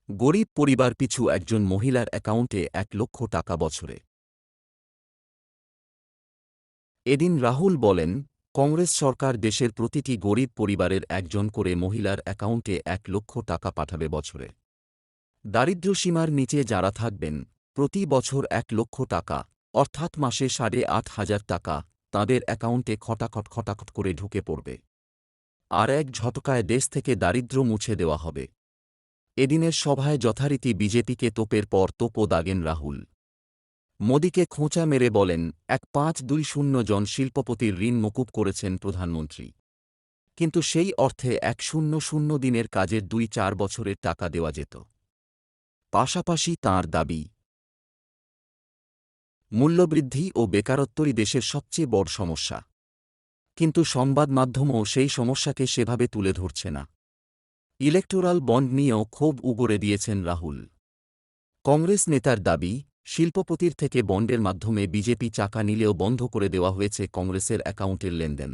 গরিব পরিবার পিছু একজন মহিলার অ্যাকাউন্টে ১,০০,০০০ টাকা বছরে। এদিন রাহুল বলেন, কংগ্রেস সরকার দেশের প্রতিটি গরিব পরিবারের একজন করে মহিলার অ্যাকাউন্টে ১,০০,০০০ টাকা পাঠাবে বছরে। দারিদ্র্যসীমার নিচে যাঁরা থাকবেন, প্রতি বছর ১,০০,০০০ টাকা, অর্থাৎ মাসে ৮,৫০০ টাকা, তাঁদের অ্যাকাউন্টে খটাখট খটাখট করে ঢুকে পড়বে। আর এক ঝটকায় দেশ থেকে দারিদ্র্য মুছে দেওয়া হবে। এদিনের সভায় যথারীতি বিজেপিকে তোপের পর তোপও দাগেন রাহুল। মোদিকে খোঁচা মেরে বলেন, ১,৫২০ জন শিল্পপতির ঋণ মকুব করেছেন প্রধানমন্ত্রী। কিন্তু সেই অর্থে ১,০০০ দিনের কাজের ২-৪ বছরের টাকা দেওয়া যেত। পাশাপাশি তাঁর দাবি, মূল্যবৃদ্ধি ও বেকারত্বই দেশের সবচেয়ে বড় সমস্যা। কিন্তু সংবাদ মাধ্যমও সেই সমস্যাকে সেভাবে তুলে ধরছে না। ইলেকটোরাল বন্ড নিয়েও ক্ষোভ উগরে দিয়েছেন রাহুল। কংগ্রেস নেতার দাবি, শিল্পপতির থেকে বন্ডের মাধ্যমে বিজেপি টাকা নিলেও বন্ধ করে দেওয়া হয়েছে কংগ্রেসের অ্যাকাউন্টের লেনদেন।